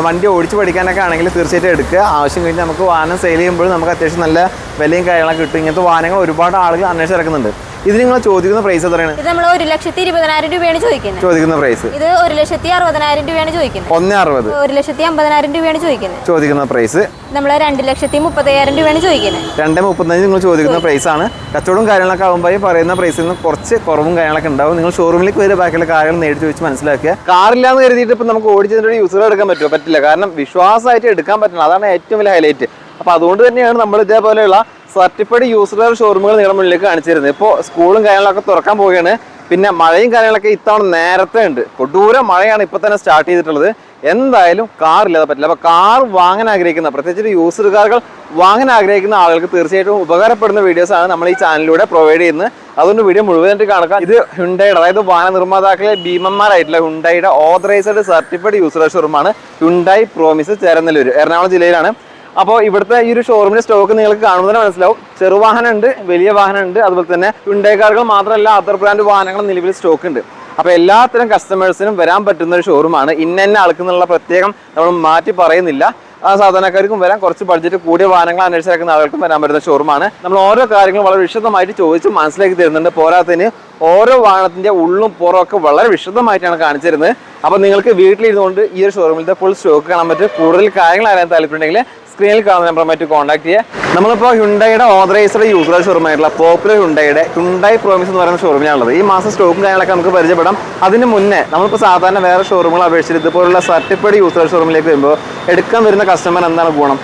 വണ്ടി ഓടിച്ച് പഠിക്കാനൊക്കെ ആണെങ്കിൽ തീർച്ചയായിട്ടും എടുക്കുക. ആവശ്യം കഴിഞ്ഞ് നമുക്ക് വാഹനം സെയിൽ ചെയ്യുമ്പോൾ നമുക്ക് അത്യാവശ്യം നല്ല വിലയും കാര്യങ്ങളൊക്കെ കിട്ടും. ഇങ്ങനത്തെ വാഹനങ്ങൾ ഒരുപാട് ആളുകൾ അന്വേഷിച്ചിറക്കുന്നുണ്ട്. ഇത് നിങ്ങൾ ചോദിക്കുന്ന പ്രൈസ് എത്രയാണ്? ഇത് നമ്മൾ 1,20,000 രൂപയാണ് ചോദിക്കുന്ന പ്രൈസ്. ഇത് 1,60,000 രൂപയാണ് ചോദിക്കുന്നത്. 1,60,000. 1,50,000 രൂപയാണ് ചോദിക്കുന്ന പ്രൈസ്. നമ്മൾ 2,30,000 രൂപയാണ് ചോദിക്കുന്നത്. 2,35,000 നിങ്ങൾ ചോദിക്കുന്ന പ്രൈസ് ആണ്. കച്ചവടവും കാര്യങ്ങളൊക്കെ ആകുമ്പോൾ ഈ പറയുന്ന പ്രൈസിൽ നിന്ന് കുറച്ച് കുറവും കാര്യങ്ങളൊക്കെ ഉണ്ടാവും. നിങ്ങൾ ഷോറൂമിലേക്ക് വരെ ബാക്കിയുള്ള കാര്യങ്ങൾ നേരിട്ട് ചോദിച്ച് മനസ്സിലാക്കുക. കാറില്ലാന്ന് കരുതിയിട്ട് ഇപ്പം നമുക്ക് ഓടിച്ചതിൻ്റെ യൂസർ എടുക്കാൻ പറ്റുമോ? പറ്റില്ല. കാരണം വിശ്വാസമായിട്ട് എടുക്കാൻ പറ്റണം. അതാണ് ഏറ്റവും വലിയ ഹൈലൈറ്റ്. അപ്പോൾ അതുകൊണ്ട് തന്നെയാണ് നമ്മൾ ഇതേപോലെയുള്ള സർട്ടിഫൈഡ് യൂസർ ഷോറൂമുകൾ നിങ്ങളുടെ മുന്നിലേക്ക് കാണിച്ചു തരുന്നത്. ഇപ്പോൾ സ്കൂളും കാര്യങ്ങളൊക്കെ തുറക്കാൻ പോവുകയാണ്. പിന്നെ മഴയും കാര്യങ്ങളൊക്കെ ഇത്തവണ നേരത്തെ ഉണ്ട്. കൊടൂര മഴയാണ് ഇപ്പോൾ തന്നെ സ്റ്റാർട്ട് ചെയ്തിട്ടുള്ളത്. എന്തായാലും കാറില്ലാതെ പറ്റില്ല. അപ്പോൾ കാർ വാങ്ങാൻ ആഗ്രഹിക്കുന്ന, പ്രത്യേകിച്ച് യൂസർ കാറുകൾ വാങ്ങാൻ ആഗ്രഹിക്കുന്ന ആളുകൾക്ക് തീർച്ചയായിട്ടും ഉപകാരപ്പെടുന്ന വീഡിയോസാണ് നമ്മൾ ഈ ചാനലിലൂടെ പ്രൊവൈഡ് ചെയ്യുന്നത്. അതുകൊണ്ട് വീഡിയോ മുഴുവനായിട്ട് കാണുക. ഇത് ഹ്യുണ്ടായുടെ, അതായത് വാഹന നിർമ്മാതാക്കളെ ഭീമന്മാരായിട്ടുള്ള ഹ്യുണ്ടായുടെ ഓതറൈസ്ഡ് സർട്ടിഫൈഡ് യൂസർ ഷോറൂമാണ് ഹ്യുണ്ടായി പ്രോമിസ്, ചേരനല്ലൂർ, എറണാകുളം ജില്ലയിലാണ്. അപ്പോൾ ഇവിടുത്തെ ഈ ഒരു ഷോറൂമിന്റെ സ്റ്റോക്ക് നിങ്ങൾക്ക് കാണുമ്പോൾ തന്നെ മനസ്സിലാവും. ചെറുവാഹനം ഉണ്ട്, വലിയ വാഹനം ഉണ്ട്, അതുപോലെ തന്നെ ഹ്യുണ്ടായി കാറുകൾ മാത്രമല്ല അതർ ബ്രാൻഡ് വാഹനങ്ങളും നിലവിൽ സ്റ്റോക്ക് ഉണ്ട്. അപ്പോൾ എല്ലാത്തരം കസ്റ്റമേഴ്സിനും വരാൻ പറ്റുന്ന ഒരു ഷോറൂമാണ്. ഇന്ന ആൾക്കെന്നുള്ള പ്രത്യേകം നമ്മൾ മാറ്റി പറയുന്നില്ല. സാധാരണക്കാർക്കും വരാൻ, കുറച്ച് ബഡ്ജറ്റ് കൂടിയ വാഹനങ്ങൾ അന്വേഷിച്ചിരിക്കുന്ന ആളുകൾക്കും വരാൻ പറ്റുന്ന ഷോറൂമാണ്. നമ്മൾ ഓരോ കാര്യങ്ങളും വളരെ വിശദമായിട്ട് ചോദിച്ച് മനസ്സിലാക്കി തരുന്നുണ്ട്. പോരാത്തതിന് ഓരോ വാഹനത്തിന്റെ ഉള്ളും പുറവും ഒക്കെ വളരെ വിശദമായിട്ടാണ് കാണിച്ചു തരുന്നത്. അപ്പോൾ നിങ്ങൾക്ക് വീട്ടിലിരുന്നുകൊണ്ട് ഈ ഒരു ഷോറൂമിലത്തെ ഫുൾ സ്റ്റോക്ക് കാണാൻ പറ്റും. കൂടുതൽ കാര്യങ്ങൾ അറിയാൻ താല്പര്യമുണ്ടെങ്കിൽ സ്ക്രീനിൽ കാണുന്ന നമ്പറുമായിട്ട് കോൺടാക്ട് ചെയ്യുക. നമ്മളിപ്പോൾ ഹ്യുണ്ടായുടെ ഓതറൈസ്ഡ് യൂസർ ഷോറൂമായിട്ടുള്ള പോപ്പുലർ ഹ്യുണ്ടായുടെ ഹ്യുണ്ടായി പ്രോമിസ് എന്ന് പറയുന്ന ഷോറൂമിലാണുള്ളത്. ഈ മാസം സ്റ്റോക്കും കാര്യങ്ങളൊക്കെ നമുക്ക് പരിചയപ്പെടാം. അതിന് മുന്നേ നമ്മളിപ്പോൾ സാധാരണ വേറെ ഷോറൂമുകൾ അപേക്ഷിച്ച് ഇതുപോലുള്ള സർട്ടിഫൈഡ് യൂസർ ഷോറൂമിലേക്ക് വരുമ്പോൾ എടുക്കാൻ വരുന്ന കസ്റ്റമർ എന്താണ് ഗുണം?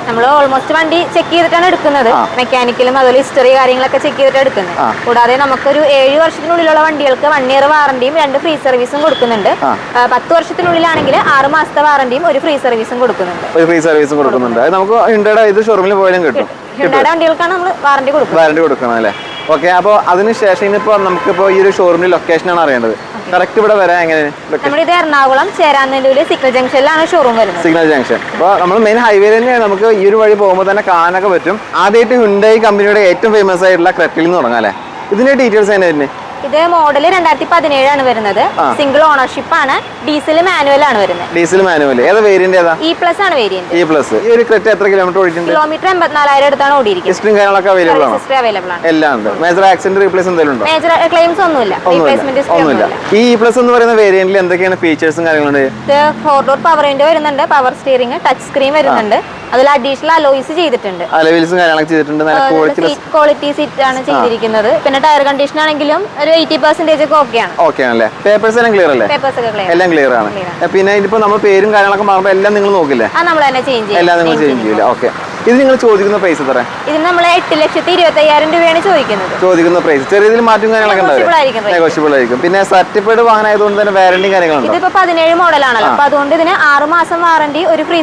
നമ്മൾ ഓൾമോസ്റ്റ് വണ്ടി ചെക്ക് ചെയ്തിട്ടാണ് എടുക്കുന്നത്. മെക്കാനിക്കലും അതുപോലെ ഹിസ്റ്ററി കാര്യങ്ങളൊക്കെ ചെക്ക് ചെയ്തിട്ട് എടുക്കുന്നത്. കൂടാതെ നമുക്കൊരു 7 വർഷത്തിനുള്ളിലുള്ള വണ്ടികൾക്ക് 1 ഇയർ വാറണ്ടിയും 2 ഫ്രീ സർവീസും കൊടുക്കുന്നുണ്ട്. 10 വർഷത്തിനുള്ളിലാണെങ്കിൽ 6 മാസത്തെ വാറണ്ടിയും 1 ഫ്രീ സർവീസും കൊടുക്കുന്നുണ്ട്. അത് നമുക്ക് ഹ്യുണ്ടായുടെ ഇത് ഷോറൂമിൽ പോയാലും കിട്ടും. ഹ്യുണ്ടായുടെ വണ്ടികൾക്കാണ് നമ്മൾ വാറണ്ടി കൊടുക്കണം അല്ലേ? ഓക്കെ. അപ്പോൾ അതിനുശേഷം ഇനിയിപ്പോൾ നമുക്കിപ്പോൾ ഈ ഒരു ഷോറൂമിന്റെ ലൊക്കേഷനാണ് അറിയേണ്ടത്. കറക്റ്റ് ഇവിടെ വരാൻ എങ്ങനെയാണ്? നമ്മളിത് എറണാകുളം ചേരാനല്ലൂര് സിഗ്നൽ ജംഗ്ഷനിലാണ് ഷോറൂം വരുന്നത്. Signal junction. അപ്പോൾ നമ്മൾ മെയിൻ ഹൈവേ തന്നെ നമുക്ക് ഈ ഒരു വഴി പോകുമ്പോൾ തന്നെ കാണാനൊക്കെ പറ്റും. ആദ്യമായിട്ട് ഹ്യുണ്ടായി കമ്പനിയുടെ ഏറ്റവും ഫേമസ് ആയിട്ടുള്ള ക്രെറ്റയിൽ നിന്ന് തുടങ്ങാം അല്ലേ? ഇതിന്റെ ഡീറ്റെയിൽസ് എങ്ങനെ വരുന്നത്? ഇത് മോഡൽ 2017 ആണ് വരുന്നത്. സിംഗിൾ ഓണർഷിപ്പ് ആണ്. ഡീസൽ മാനുവൽ ആണ് വരുന്നത്. ഡീസൽ മാനുവൽ ഏതാ വേരിയന്റ്? ഏതാ? ഇ പ്ലസ് ആണ് വേരിയന്റ്. E plus. ഈ ഒരു ക്രെറ്റ എത്ര കിലോമീറ്റർ ഓടിയിട്ടുണ്ട്? കിലോമീറ്റർ 84,000 അടുത്താണ് ഓടിയിരിക്കുന്നത്. ഹിസ്റ്ററിയും കാര്യങ്ങളൊക്കെ അവൈലബിൾ ആണ്. ഹിസ്റ്ററി അവൈലബിൾ ആണ്. എല്ലാം ഉണ്ട്. മേജർ ആക്സിഡന്റ് റീപ്ലേസ് എന്തെങ്കിലും ഉണ്ടോ? മേജർ ക്ലെയിംസ് ഒന്നുമില്ല. റീപ്ലേസ്മെന്റ് ഒന്നുമില്ല. ഈ ഇ പ്ലസ് എന്ന് പറയുന്ന വേരിയന്റിൽ എന്തൊക്കെയാണ് ഫീച്ചേഴ്സും കാര്യങ്ങളുണ്ട്? ഇത് 4 ഡോർ പവർ വിൻഡോ വരുന്നുണ്ട്, പവർ സ്റ്റിയറിംഗ്, ടച്ച് സ്ക്രീൻ വരുന്നുണ്ട്. അതിൽ അഡീഷണൽ അലോയ്സ് ചെയ്തിട്ടുണ്ട്. അലോയ്സും കാര്യങ്ങളൊക്കെ ചെയ്തിട്ടുണ്ട്. നല്ല ക്വാളിറ്റി സീറ്റ് ആണ് ചെയ്തിരിക്കുന്നത്. പിന്നെ ടയർ കണ്ടീഷൻ ആണെങ്കിലും ഒരു 80% ഒക്കെ ഓക്കെ ആണല്ലേ? പേപ്പേഴ്സ് എല്ലാം ക്ലിയർ അല്ലേ? എല്ലാം ക്ലിയർ ആണ്. പിന്നെ ഇതിപ്പോ നമ്മൾ പേരും കാര്യങ്ങളൊക്കെ മാറുമ്പോൾ എല്ലാം നിങ്ങൾ നോക്കില്ലേ? എല്ലാം നിങ്ങൾ ചേഞ്ച് ചെയ്യില്ല. ഓക്കെ. ഇത് നിങ്ങൾ ചോദിക്കുന്ന പ്രൈസ് എത്ര? ഇതിന് നമ്മൾ 8,25,000 രൂപയാണ് ചോദിക്കുന്ന പ്രൈസ്. ചെറിയ മാറ്റം കാര്യങ്ങളൊക്കെ ഉണ്ടാവും, നെഗോഷ്യബിൾ ആയിരിക്കും. പിന്നെ സർട്ടിഫൈഡ് വാഹനമായതുകൊണ്ട് തന്നെ വാറന്റി കാര്യങ്ങളുണ്ട്. ഇതിപ്പോ 17 മോഡലാണല്ലോ, അപ്പൊ അതുകൊണ്ട് ഇതിന് 6 മാസം വാറന്റി, ഒരു ഫ്രീ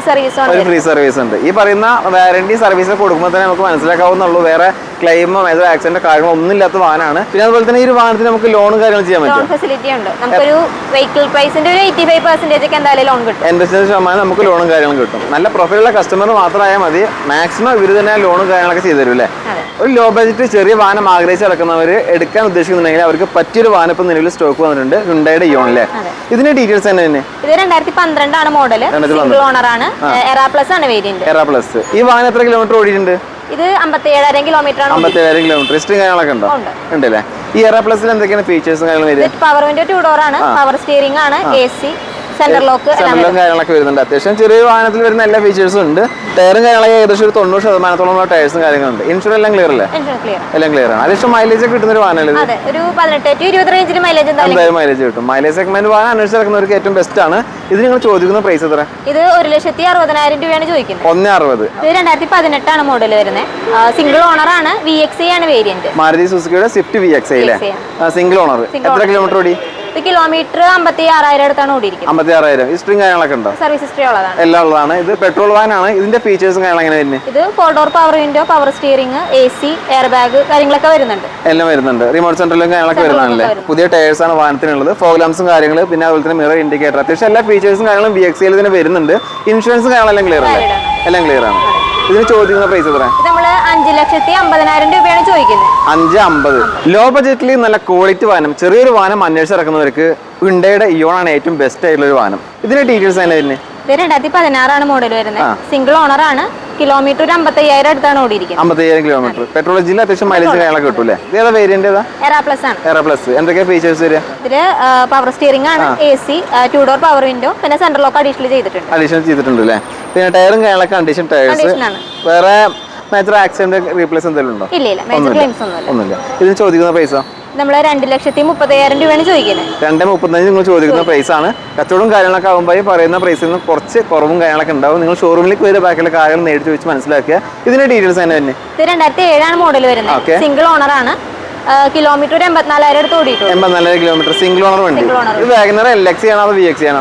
സർവീസ് ഉണ്ട്. ഈ പറയുന്ന വാറന്റി സർവീസ് കൊടുക്കുമ്പോൾ തന്നെ നമുക്ക് മനസ്സിലാക്കാവുന്നുള്ളൂ വേറെ ക്ലെയിമോ മേജർ ആക്സിഡന്റ് കാര്യങ്ങളോ ഒന്നും ഇല്ലാത്ത വാഹനമാണ്. പിന്നെ അതുപോലെ തന്നെ ഈ ഒരു വാഹനത്തിന് നമുക്ക് ലോണും കാര്യങ്ങളും ചെയ്യാൻ പറ്റും. ലോൺ ഫെസിലിറ്റി ഉണ്ട്. നമുക്കൊരു വെഹിക്കിൾ പ്രൈസിന്റെ ഒരു 85% ഒക്കെ എന്തായാലും ലോൺ കിട്ടും. 85% നമുക്ക് ലോണും കാര്യങ്ങളും കിട്ടും. നല്ല പ്രൊഫൈലുള്ള കസ്റ്റമർ മാത്രമായാൽ മതി. മാക്സിമം ഇവർ തന്നെ ലോണും കാര്യങ്ങളൊക്കെ ചെയ്തു തരും അല്ലേ? ഒരു ലോ ബഡ്ജറ്റ് ചെറിയ വാഹനം ആഗ്രഹിച്ച് നടക്കുന്നവർ എടുക്കാൻ ഉദ്ദേശിക്കുന്നുണ്ടെങ്കിൽ അവർക്ക് പറ്റിയൊരു വാഹനം ഇപ്പം നിലവിൽ സ്റ്റോക്ക് വന്നിട്ടുണ്ട്, ഹ്യുണ്ടായുടെ ഇയോൺ അല്ലേ? ഇതിന്റെ ഡീറ്റെയിൽസ് തന്നെ? ഇത് 2012 ആണ് മോഡൽ, സിംഗിൾ ഓണർ ആണ്, എറ പ്ലസ് ആണ് വേരിയന്റ്. എറ പ്ലസ്. ഈ വാഹനം എത്ര കിലോമീറ്റർ ഓടിയിട്ടുണ്ട്? ഇത് 57,000 കിലോമീറ്റർ ആണ്. 57,000 കിലോമീറ്റർ. ഹിസ്റ്ററി കാര്യങ്ങളൊക്കെ ഉണ്ടോ? ഉണ്ടല്ലേ? ഈ എറ പ്ലസിൽ എന്തൊക്കെയാണ് ഫീച്ചേഴ്സും കാര്യങ്ങളും? പവർ വിൻഡോ 2 ഡോർ ആണ്, പവർ സ്റ്റിയറിംഗ് ആണ്, AC, സെന്റർ ലോക്ക് കാര്യങ്ങളൊക്കെ വരുന്നുണ്ട്. അത്യാവശ്യം ചെറിയ വാഹനത്തിൽ വരുന്ന എല്ലാ ഫീച്ചേഴ്സും ഉണ്ട്. ടയറും കാര്യങ്ങളൊക്കെ ഏകദേശം ഒരു 90% ടയർസും കാര്യങ്ങളുണ്ട്. ഇൻഷുറൻസ് എല്ലാം ക്ലിയർ അല്ലേ? എല്ലാം ക്ലിയർ ആണ്. അതിലും മൈലേജ് ഒക്കെ കിട്ടുന്ന ഒരു വാഹനമല്ലേ? ഒരു 18-20 റേഞ്ചിൽ മൈലേജ് എന്തായാലും മൈലേജ് കിട്ടും. മൈലേജ് സെഗ്മെന്റ് വാഹനം അന്വേഷിച്ചിറക്കുന്നവർക്ക് ഏറ്റവും ബെസ്റ്റ് ആണ്. ഇത് നിങ്ങൾ ചോദിക്കുന്ന പ്രൈസ് എത്ര? ഇത് 1,60,000 രൂപയാണ് ചോദിക്കുന്നത്. 1,60,000. ഇത് 2018 ആണ് മോഡൽ വരുന്നത്. സിംഗിൾ ഓണർ ആണ്, VXi ആണ് വേരിയന്റ്. മാരുതി സുസുക്കിയുടെ സ്വിഫ്റ്റ് VXi അല്ലേ? Single owner. എത്ര കിലോമീറ്റർ ഓടി? കിലോമീറ്റർ 56,000 അടുത്താണ് ഓടിയിരിക്കുന്നത്. 56,000. ഹിസ്റ്ററിയും കാര്യങ്ങളൊക്കെ ഉണ്ടോ? സർവീസ് ഹിസ്റ്ററി ഉള്ളതാണ്. എല്ലാം ഉള്ളതാണ്. ഇത് പെട്രോൾ വാനാണ്. ഇതിന്റെ ഫീച്ചേഴ്സും കാര്യങ്ങൾ എങ്ങനെ വരുന്നത്? ഇത് 4 door power window, power steering, AC, air bag കാര്യങ്ങളൊക്കെ വരുന്നുണ്ട്. എല്ലാം വരുന്നുണ്ട്. റിമോട്ട് സെന്ററിലും കാര്യങ്ങളൊക്കെ വരുന്നതല്ലേ? പുതിയ ടയേഴ്സ് ആണ് വാഹനത്തിനുള്ളത്. ഫോഗ് ലാംപ്സും കാര്യങ്ങൾ, പിന്നെ അതുപോലെ തന്നെ മിറർ ഇൻഡിക്കേറ്റർ, അത്യാവശ്യം എല്ലാ ഫീച്ചേഴ്സും കാര്യങ്ങളും VXi തന്നെ വരുന്നുണ്ട്. ഇൻഷുറൻസും കാര്യങ്ങളെല്ലാം ക്ലിയർ അല്ലേ? എല്ലാം ക്ലിയർ ആണ്. ഇതിന് ചോദിക്കുന്ന പ്രൈസ് എത്ര? ഇത് നമ്മൾ 5,50,000 രൂപയാണ് ചോദിക്കുന്നത്. 5,50,000. ലോ ബഡ്ജറ്റിൽ നല്ല ക്വാളിറ്റി വാഹനം, ചെറിയൊരു വാഹനം അന്വേഷിച്ചിറക്കുന്നവർക്ക് ഹ്യുണ്ടായുടെ ഇയോൺ ആണ് ഏറ്റവും ബെസ്റ്റ് ആയിട്ടുള്ള ഒരു വാഹനം. ഇതിന്റെ ഡീറ്റെയിൽസ് തന്നെ വരുന്നത്? ഇത് 2016 മോഡൽ വരുന്നത്. സിംഗിൾ ഓണർ ആണ്. കിലോമീറ്റർ ഒരു 55,000 അടുത്താണ് ഓടിയിരിക്കുന്നത്. 55,000 കിലോമീറ്റർ. പെട്രോൾ എഞ്ചിനിൽ അത്യാവശ്യം മൈലേജ് കാര്യങ്ങളൊക്കെ കിട്ടൂല്ലേ? ഏതാ വേരിയന്റ് ഏതാ? എറാ പ്ലസ് ആണ്. എറാ പ്ലസ്. എന്തൊക്കെയാ ഫീച്ചേഴ്സ് വരിക? ഇതില് പവർ സ്റ്റിയറിംഗ് ആണ്, AC, 2 ഡോർ പവർ വിൻഡോ, പിന്നെ സെൻട്രൽ ലോക്ക് അഡീഷണൽ ചെയ്തിട്ടുണ്ട്. അഡീഷണൽ ചെയ്തിട്ടുണ്ട് അല്ലേ? പിന്നെ ടയറും കാര്യങ്ങളൊക്കെ കണ്ടീഷൻ ടയേഴ്സ്. വേറെ മേജർ ആക്സിഡന്റ് റീപ്ലേസ് എന്തെങ്കിലും ഉണ്ടോ? ഇല്ല, മേജർ ക്ലെയിംസ് ഒന്നുമില്ല. ഇതിന് ചോദിക്കുന്ന പ്രൈസോ? നമ്മള് 2,30,30,000 രൂപയാണ് ചോദിക്കുന്നത്. 2,35,000 നിങ്ങൾ ചോദിക്കുന്ന പ്രൈസ് ആണ്. കച്ചവടവും കാര്യങ്ങളൊക്കെ ആകുമ്പോൾ പറയുന്ന പ്രൈസിൽ നിന്ന് കുറച്ച് കുറവും കാര്യങ്ങളൊക്കെ ഉണ്ടാവും. നിങ്ങൾ ഷോറൂമിലേക്ക് വരെ ബാക്കിയുള്ള കാര്യങ്ങൾ നേരിട്ട് ചോദിച്ച് മനസ്സിലാക്കുക. ഇതിന്റെ ഡീറ്റെയിൽസ് തന്നെ. ഇത് 2007 മോഡൽ വരുന്നത്. സിംഗിൾ ഓണർ ആണ്. കിലോമീറ്റർ 84,000 അടുത്ത് ഓടിയിട്ടുള്ളൂ. 84,000 കിലോമീറ്റർ. സിംഗിൾ ഓണർ വണ്ടി. ഇത് വാഗനർ LXi ആണോ VXi ആണോ?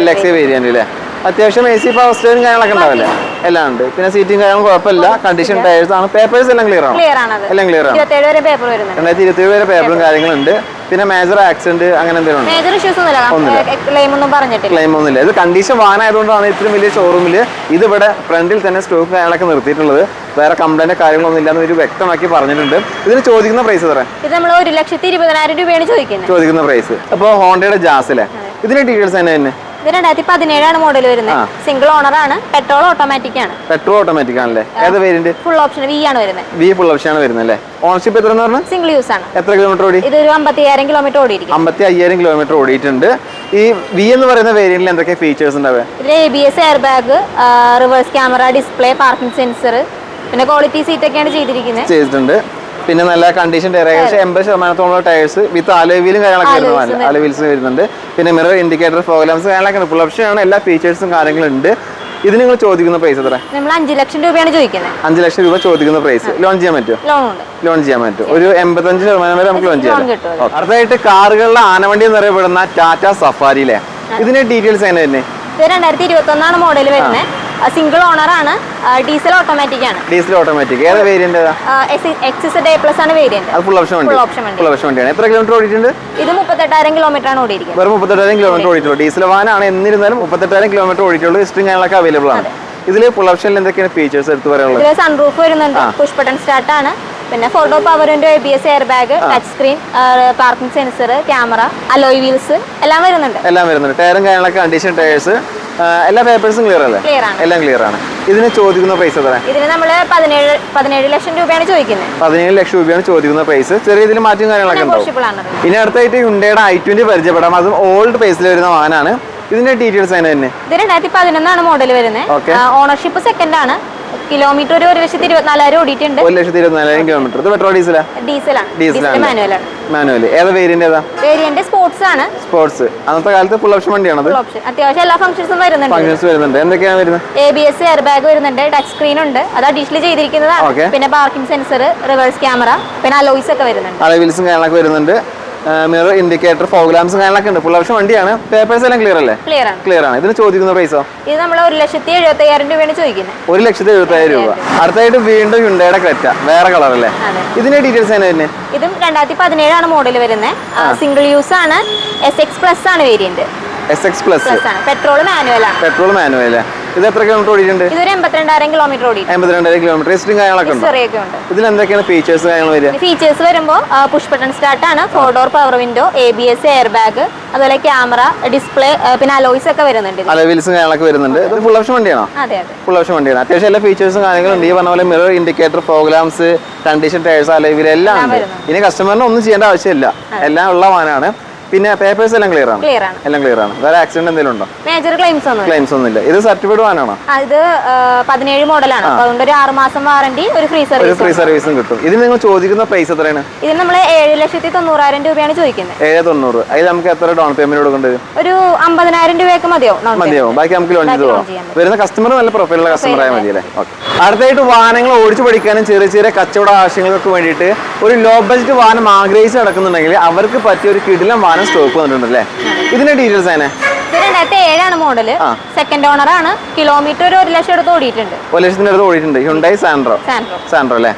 LXi വേരിയന്റ് അല്ലേ? അത്യാവശ്യം AC പവർ സ്റ്റിയറിംഗ് കാര്യങ്ങളൊക്കെ ഉണ്ടാവില്ലേ? എല്ലാം ഉണ്ട്. പിന്നെ സീറ്റിംഗ് കാര്യങ്ങളും കുഴപ്പമില്ല. കണ്ടീഷൻ ടയേഴ്സ് ആണ്. പേപ്പേഴ്സ് എല്ലാം ക്ലിയർ ആണ്. എല്ലാം ക്ലിയർ ആണ്. 2027 വരെ പേപ്പറും കാര്യങ്ങളുണ്ട്. പിന്നെ മേജർ ആക്സിഡന്റ് അങ്ങനെ എന്തെങ്കിലും ക്ലെയിം ഒന്നുമില്ല. ഇത് കണ്ടീഷൻ വാഹനമായതുകൊണ്ടാണ് ഇത്രയും വലിയ ഷോറൂമിൽ ഇതിവിടെ ഫ്രണ്ടിൽ തന്നെ സ്റ്റോക്ക് കാര്യങ്ങളൊക്കെ നിർത്തിയിട്ടുള്ളത്. വേറെ കംപ്ലൈന്റ് കാര്യങ്ങളൊന്നും ഇല്ലാന്ന് ഒരു വ്യക്തമാക്കി പറഞ്ഞിട്ടുണ്ട്. ഇതിന് ചോദിക്കുന്ന പ്രൈസ് എത്ര? ഇത് നമ്മൾ 1,20,000 രൂപയാണ് ചോദിക്കുന്ന പ്രൈസ്. അപ്പോൾ ഹോണ്ടയുടെ ജാസിലെ ഇതിന്റെ ഡീറ്റെയിൽസ് തന്നെ. ഇത് 2017 മോഡൽ വരുന്നത്. സിംഗിൾ ഓണർ ആണ്. പെട്രോൾ ഓട്ടോമാറ്റിക് ആണ്. പെട്രോൾ ഓട്ടോമാറ്റിക് ആണല്ലേ? ഏത് വേരിയന്റ്? ഫുൾ ഓപ്ഷൻ V ആണ് വരുന്നത്. V ഫുൾ ഓപ്ഷൻ ആണ് വരുന്നത് അല്ലേ? ഓണർഷിപ്പ് എത്ര എന്ന് പറഞ്ഞാൽ? സിംഗിൾ യൂസ് ആണ്. എത്ര കിലോമീറ്റർ ഓടി? ഇത് ഒരു 55,000 കിലോമീറ്റർ ഓടിയിരിക്കും. 55,000 കിലോമീറ്റർ ഓടിയിട്ടുണ്ട്. ഈ V എന്ന് പറയുന്ന വേരിയന്റിൽ എന്തൊക്കെ ഫീച്ചേഴ്സ് ഉണ്ടാവുക? ഇതിൽ ABS, air bag, reverse camera, display, parking sensor, പിന്നെ ക്വാളിറ്റി സീറ്റ് ഒക്കെയാണ് ചെയ്തിട്ടുണ്ട്. പിന്നെ നല്ല കണ്ടീഷൻ ടയർ, ഏകദേശം 80% ടയേഴ്സ് വിത്ത് അലോയ് വീലും കാര്യങ്ങളൊക്കെ വരുന്നത്. അലോയ് വീൽസ് വരുന്നുണ്ട്. പിന്നെ മിറർ ഇൻഡിക്കേറ്റർ, ഫോഗ് ലാംപ്സ് കാര്യങ്ങളൊക്കെ ഫുൾ ഓപ്ഷൻ ആണ്. എല്ലാ ഫീച്ചേഴ്സും കാര്യങ്ങളും ഉണ്ട്. ഇത് നിങ്ങൾ ചോദിക്കുന്ന പ്രൈസ് എത്ര? നമ്മൾ 5 ലക്ഷം രൂപയാണ് ചോദിക്കുന്നത്. 5 ലക്ഷം രൂപ ചോദിക്കുന്ന പ്രൈസ്. ലോൺ ചെയ്യാൻ പറ്റുമോ? ലോൺ ചെയ്യാൻ പറ്റും. ഒരു 85% വരെ നമുക്ക് ലോൺ ചെയ്യാം. അടുത്തായിട്ട് കാറുകളിലെ ആനവണ്ടി എന്നറിയപ്പെടുന്ന ടാറ്റ സഫാരിയിലെ ഇതിന്റെ ഡീറ്റെയിൽസ് എങ്ങനെ തന്നെ? ഇത് 2021 മോഡൽ വരുന്നത്. സിംഗിൾ ഓണർ ആണ്. ഡീസൽ ഓട്ടോമാറ്റിക് ആണ്. Diesel automatic. ഏതാ വേരിയന്റ്? XZ+ ആണ് വേരിയന്റ്. അത് ഫുൾ ഓപ്ഷൻ വണ്ടിയാണ്. എത്ര കിലോമീറ്റർ ഓടിയിട്ടുണ്ട്? ഇത് 38,000 കിലോമീറ്റർ ആണ് ഓടിയിരിക്കുന്നത്. വെറും 38,000 കിലോമീറ്റർ ഓടിയിട്ടുള്ളൂ. ഡീസൽ വാഹനമാണ്. എന്നിരുന്നാലും 38,000 കിലോമീറ്റർ ഓടിയിട്ടുള്ളൂ. ഹിസ്റ്ററിംഗ് കാര്യങ്ങളൊക്കെ അവൈലബിൾ ആണ്. ഇതിൽ ഫുൾ ഓപ്ഷനിൽ എന്തൊക്കെയാണ് ഫീച്ചേഴ്സ് എടുത്ത് പറയാനുള്ളത്? ഇതിൽ സൺറൂഫ് വരുന്നുണ്ട്. പുഷ് ബട്ടൺ സ്റ്റാർട്ട് ആണ്. പിന്നെ 4 door power window, ABS, air bag, touch screen, parking sensor, camera, alloy wheels എല്ലാം വരുന്നുണ്ട്. ടയറും കാര്യങ്ങളൊക്കെ കണ്ടീഷൻ ടയേഴ്സ്. എല്ലാ പേപ്പേഴ്സും ക്ലിയർ അല്ലേ? എല്ലാം ക്ലിയർ ആണ്. ഇതിന് ചോദിക്കുന്ന പ്രൈസ് എത്ര? ഇതിന് നമ്മൾ 17 ലക്ഷം രൂപയാണ് ചോദിക്കുന്നത്. 17 ലക്ഷം രൂപയാണ് ചോദിക്കുന്ന പ്രൈസ്. ചെറിയ ഇതിൽ മാറ്റം കാര്യങ്ങളൊക്കെ ഉണ്ടാവും. ഇനി അടുത്തായിട്ട് ഹ്യുണ്ടായുടെ i20 പരിചയപ്പെടാം. അതും ഓൾഡ് പ്രൈസിൽ വരുന്ന വാഹനമാണ്. ഇതിന്റെ ഡീറ്റെയിൽസ് അതിന് തന്നെ. ഇത് 2011 മോഡൽ വരുന്നത്. ഓണർഷിപ്പ് സെക്കൻഡ് ആണ്. കിലോമീറ്റർ ഒരു 1,24,000 ഓടിയിട്ടുണ്ട്. 1,24,000 കിലോമീറ്റർ. ഇത് പെട്രോൾ ഡീസലാണ്. മാനുവൽ. ഏതാ വേരിയന്റ്? വേരിയന്റ് സ്പോർട്സ് ആണ്. സ്പോർട്സ്. അന്നത്തെ കാലത്ത് ഫുൾ ഓപ്ഷൻ വണ്ടിയാണ്. അത്യാവശ്യം എല്ലാ ഫംഗ്ഷൻസും വരുന്നുണ്ട്. എന്തൊക്കെയാണ് വരുന്നത്? ABS, എയർ ബാഗ് വരുന്നുണ്ട്. ടച്ച് സ്ക്രീൻ ഉണ്ട്. അത് അഡീഷണൽ ചെയ്തിരിക്കുന്നതാണ്. പിന്നെ പാർക്കിംഗ് സെൻസർ, റിവേഴ്സ് ക്യാമറ, പിന്നെ അലോയ്സ് ഒക്കെ വരുന്നുണ്ട്. അലോയ് വീൽസും കാര്യങ്ങളൊക്കെ വരുന്നുണ്ട്. മിറർ ഇൻഡിക്കേറ്റർ, ഫോഗ് ലാംപ്സ് കാര്യങ്ങളൊക്കെ ഉണ്ട്. ഫുൾ ഓപ്ഷൻ വണ്ടിയാണ്. പേപ്പേഴ്സ് എല്ലാം ക്ലിയർ അല്ലേ? ക്ലിയർ ആണ്. ഇതിന് ചോദിക്കുന്ന പ്രൈസോ? ഇത് നമ്മൾ 1,75,000 രൂപയാണ് ചോദിക്കുന്നത്. 1,75,000 രൂപ. അടുത്തായിട്ട് വീണ്ടും ഹ്യുണ്ടായുടെ ക്രെറ്റ, വേറെ കളർ അല്ലേ? ഇതിന്റെ ഡീറ്റെയിൽസ് തന്നെ. ഇതും 2017 മോഡൽ വരുന്നത്. സിംഗിൾ യൂസ് ആണ്. SX+ ആണ് വേരിയന്റ്. SX+ ആണ്. Petrol manual. ഇത് എത്ര കിലോമീറ്റർ ഓടിയിട്ടുണ്ട്? ഇത് 82,000 കിലോമീറ്റർ ഓടിയിട്ടുണ്ട്. 82,000 കിലോമീറ്റർ. ഹിസ്റ്ററിംഗ് കാര്യങ്ങളൊക്കെ ഉണ്ട്. ഇതിൽ എന്തൊക്കെയാണ് ഫീച്ചേഴ്സ് കാര്യങ്ങൾ വരിക? ഫീച്ചേഴ്സ് വരുമ്പോൾ പുഷ് ബട്ടൺ സ്റ്റാർട്ട് ആണ്. 4 door power window, ABS, air bag, അതുപോലെ ക്യാമറ, ഡിസ്പ്ലേ, പിന്നെ അലോയ്സ് ഒക്കെ വരുന്നുണ്ട്. അലോയ് വീൽസും കാര്യങ്ങളൊക്കെ വരുന്നുണ്ട്. ഇത് ഫുൾ ഓപ്ഷൻ വണ്ടിയാണോ? ഫുൾ ഓപ്ഷൻ വണ്ടിയാണ്. അത്യാവശ്യം എല്ലാ ഫീച്ചേഴ്സും കാര്യങ്ങളും ഈ പറഞ്ഞ പോലെ mirror indicator, fog lamps, condition tyres, alloy wheel എല്ലാം ഉണ്ട്. ഇനി കസ്റ്റമറിന് ഒന്നും ചെയ്യേണ്ട ആവശ്യമില്ല. എല്ലാം ഉള്ള വാനാണ്. പിന്നെ പേപ്പേഴ്സ് എല്ലാം ക്ലിയർ ആണ്. വേറെ ആക്സിഡന്റ് എന്തെങ്കിലും ഉണ്ടോ? മേജർ ക്ലെയിംസ് ഒന്നുമില്ല. ഇത് സർട്ടിഫൈഡ് വാനാണോ? ഇത് 17 മോഡലാണ്. അതുകൊണ്ട് ഒരു 6 മാസം വാറണ്ടി, ഒരു ഫ്രീ സർവീസും കിട്ടും. ഇതിന് നിങ്ങൾ ചോദിക്കുന്ന പ്രൈസ് എത്രയാണ്? ഇത് നമ്മൾ 7,90,000 രൂപയാണ് ചോദിക്കുന്നത്. 7,90,000. അതിൽ നമുക്ക് എത്ര ഡൗൺ പേയ്മെന്റ് കൊടുക്കേണ്ടത്? ഒരു 50,000 രൂപയൊക്കെ മതിയാവും. ബാക്കി നമുക്ക് ലോൺ ചെയ്ത് പോകാം. വരുന്ന കസ്റ്റമർ നല്ല പ്രൊഫൈലുള്ള കസ്റ്റമർ ആയാൽ മതി അല്ലേ? അടുത്തായിട്ട് വാഹനങ്ങൾ ഓടിച്ചു പഠിക്കാനും ചെറിയ കച്ചവട ആവശ്യങ്ങൾക്ക് വേണ്ടിയിട്ട് ഒരു ലോ ബഡ്ജറ്റ് വാഹനം ആഗ്രഹിച്ച് നടക്കുന്നുണ്ടെങ്കിൽ അവർക്ക് പറ്റിയ ഒരു കിടിലൻ വാഹനം സ്റ്റോക്ക് വന്നിട്ടുണ്ടല്ലേ? ഇതിന്റെ ഡീറ്റെയിൽസ് ആണ്. 2007 മോഡല്. സെക്കൻഡ് ഓണർ ആണ്. കിലോമീറ്റർ ഒരു 1 ലക്ഷം അടുത്ത് ഓടിയിട്ടുണ്ട്. 1 ലക്ഷത്തിന്റെ അടുത്ത് ഓടിയിട്ടുണ്ട്. ഹ്യുണ്ടായി സാൻഡ്രോ അല്ലേ?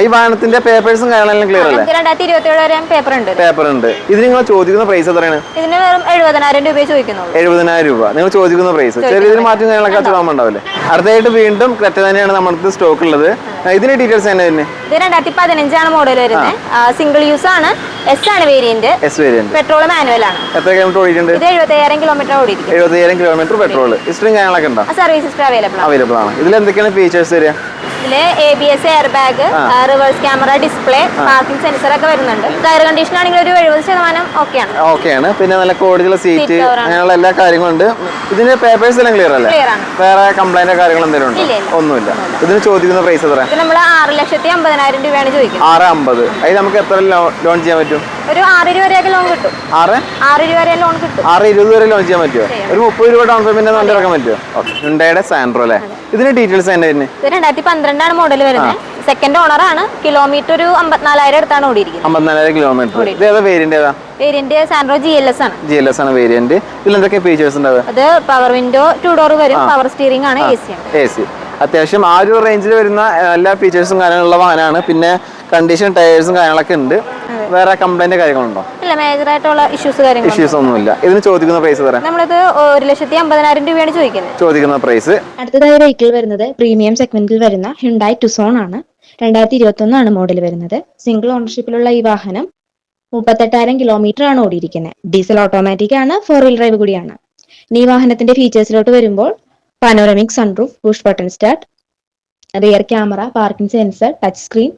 ഈ വാഹനത്തിന്റെ പേപ്പേഴ്സും കാര്യങ്ങളും ക്ലിയർ അല്ലേ? 2027 വരെ പേപ്പർ ഉണ്ട്. ഇത് നിങ്ങൾ ചോദിക്കുന്ന പ്രൈസ് എത്രയാണ്? ഇതിന് വെറും 70,000 രൂപ ചോദിക്കുന്നുള്ളൂ. 70,000 രൂപ നിങ്ങൾ ചോദിക്കുന്ന പ്രൈസ്. ചെറിയ മാറ്റം കാര്യങ്ങളൊക്കെ അച്ഛനാകുമ്പോൾ ഉണ്ടാവില്ലേ? അടുത്തായിട്ട് വീണ്ടും ക്രെറ്റ തന്നെയാണ് നമ്മുടെ സ്റ്റോക്ക് ഉള്ളത്. ഇതിന്റെ ഡീറ്റെയിൽസ് തന്നെ. ഇത് 2015 മോഡൽ വരുന്നത്. സിംഗിൾ യൂസ് ആണ്. എസ് ആണ് variant, S variant. Petrol manual ആണ്. എത്ര കിലോമീറ്റർ ഓടിയിട്ടുണ്ട്? ഇത് 75,000 കിലോമീറ്റർ ഓടിയിരിക്കും. 75,000 kilometre petrol. ഹിസ്റ്ററിയും കാര്യങ്ങളൊക്കെ ഉണ്ടോ? സർവീസ് ഹിസ്റ്ററി അവൈലബിൾ ആണ്. ഇതിൽ എന്തൊക്കെയാണ് ഫീച്ചേഴ്സ് വരിക? ഇതില് ABS, air bag, reverse camera, display, parking sensor ഒക്കെ വരുന്നുണ്ട്. ടയർ കണ്ടീഷൻ ആണെങ്കിൽ ഒരു 70% ഓക്കെയാണ്. ഓക്കെയാണ്. പിന്നെ നല്ല ക്വാളിറ്റിയുള്ള സീറ്റ്, അങ്ങനെയുള്ള എല്ലാ കാര്യങ്ങളും ഉണ്ട്. ഇതിന്റെ പേപ്പേഴ്സ് എല്ലാം ക്ലിയർ അല്ലേ? വേറെ കംപ്ലൈന്റ് കാര്യങ്ങൾ എന്തെങ്കിലും ഉണ്ടോ? ഒന്നുമില്ല. ഇതിന് ചോദിക്കുന്ന പ്രൈസ് എത്ര? ഇത് നമ്മൾ 6,50,000 രൂപയാണ് ചോദിക്കുന്നത്. 650. അതിൽ നമുക്ക് എത്ര ലോൺ ചെയ്യാൻ പറ്റും? ഒരു 6 രൂപ വരെയൊക്കെ ലോൺ കിട്ടും. 6 രൂപ വരെ ലോൺ കിട്ടും. 620 വരെ ലോൺ ചെയ്യാൻ പറ്റുമോ? ഒരു 30 രൂപ ഡൗൺ പേയ്മെന്റ് വണ്ടി ഇറക്കാൻ പറ്റുമോ? ഓക്കെ. ഹ്യുണ്ടായുടെ സാൻഡ്രോ അല്ലേ? ഇതിന്റെ ഡീറ്റെയിൽസ് തന്നെ വരുന്നത്? ഇത് 2012 ആണ് മോഡൽ വരുന്നത്. സെക്കൻഡ് ഓണർ ആണ്. കിലോമീറ്റർ ഒരു 54,000 അടുത്താണ് ഓടിയിരിക്കുന്നത്. 54,000 കിലോമീറ്റർ. ഇത് ഏതാ വേരിയന്റ്? ഏതാ വേരിയന്റ്? സാൻഡ്രോ GLS ആണ്. GLS ആണ് വേരിയന്റ്. ഇതിൽ എന്തൊക്കെ ഫീച്ചേഴ്സ് ഉണ്ടാവുക? അത് പവർ വിൻഡോ, 2 ഡോർ വരും, പവർ സ്റ്റിയറിംഗ് ആണ്, AC ആണ്. AC. അത്യാവശ്യം ആ ഒരു റേഞ്ചിൽ വരുന്ന എല്ലാ ഫീച്ചേഴ്സും കാര്യങ്ങളുള്ള വാഹനമാണ്. പിന്നെ കണ്ടീഷൻ ടയേഴ്സും കാര്യങ്ങളൊക്കെ ഉണ്ട്. വേറെ കംപ്ലൈന്റ് കാര്യങ്ങളുണ്ടോ? ഇല്ല, മേജർ ആയിട്ടുള്ള ഇഷ്യൂസ് ഒന്നുമില്ല. ഇതിന് ചോദിക്കുന്ന പ്രൈസ് തരാം. നമ്മളിത് 1,50,000 രൂപയാണ് ചോദിക്കുന്ന പ്രൈസ്. അടുത്തതായി വെഹിക്കിൾ വരുന്നത് പ്രീമിയം സെഗ്മെന്റിൽ വരുന്ന ഹ്യുണ്ടായി ടുസോൺ ആണ്. 2021 ആണ് മോഡൽ വരുന്നത്. സിംഗിൾ ഓണർഷിപ്പിലുള്ള ഈ വാഹനം 38,000 കിലോമീറ്റർ ആണ് ഓടിയിരിക്കുന്നത്. ഡീസൽ ഓട്ടോമാറ്റിക് ആണ്, 4 വീൽ ഡ്രൈവ് കൂടിയാണ്. ഈ വാഹനത്തിന്റെ ഫീച്ചേഴ്സിലോട്ട് വരുമ്പോൾ panoramic sunroof, push button start, rear camera, parking sensor, touch screen,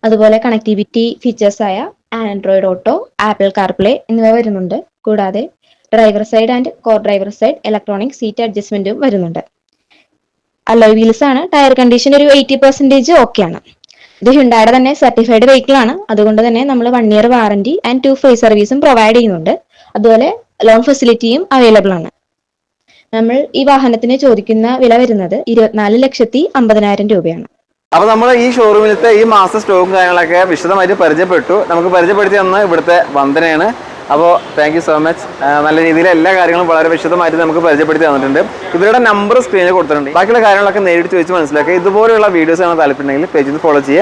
അതുപോലെ കണക്ടിവിറ്റി ഫീച്ചേഴ്സ് ആയ ആൻഡ്രോയിഡ് ഓട്ടോ, ആപ്പിൾ കാർപ്ലേ എന്നിവ വരുന്നുണ്ട്. കൂടാതെ driver side and co driver side electronic seat അഡ്ജസ്റ്റ്മെന്റും വരുന്നുണ്ട്. അലോയ് വീൽസ് ആണ്. ടയർ കണ്ടീഷൻ ഒരു 80% ഓക്കെയാണ്. ഇത് ഹ്യുണ്ടായുടെ തന്നെ സർട്ടിഫൈഡ് വെഹിക്കിൾ ആണ്. അതുകൊണ്ട് തന്നെ നമ്മൾ 1 ഇയർ വാറന്റി ആൻഡ് 2 ഫ്രീ സർവീസും പ്രൊവൈഡ് ചെയ്യുന്നുണ്ട്. അതുപോലെ ലോൺ ഫെസിലിറ്റിയും അവൈലബിൾ ആണ്. നമ്മൾ ഈ വാഹനത്തിന് ചോദിക്കുന്ന വില വരുന്നത് 24,50,000 രൂപയാണ്. അപ്പൊ നമ്മൾ ഈ ഷോറൂമിലത്തെ ഈ മാസം സ്റ്റോക്കും കാര്യങ്ങളൊക്കെ വിശദമായിട്ട് പരിചയപ്പെട്ടു. നമുക്ക് പരിചയപ്പെടുത്തി തന്ന ഇവിടുത്തെ വന്ദനയാണ്. അപ്പോൾ താങ്ക് യു സോ മച്ച്. നല്ല രീതിയിൽ എല്ലാ കാര്യങ്ങളും വളരെ വിശദമായിട്ട് നമുക്ക് പരിചയപ്പെടുത്തി തന്നിട്ടുണ്ട്. ഇവരുടെ നമ്പർ സ്ക്രീനിൽ കൊടുത്തിട്ടുണ്ട്. ബാക്കിയുള്ള കാര്യങ്ങളൊക്കെ നേരിട്ട് ചോദിച്ച് മനസ്സിലാക്കുക. ഇതുപോലെയുള്ള വീഡിയോസ് ആണ് താല്പര്യമുണ്ടെങ്കിൽ പേജിൽ ഫോളോ ചെയ്യുക.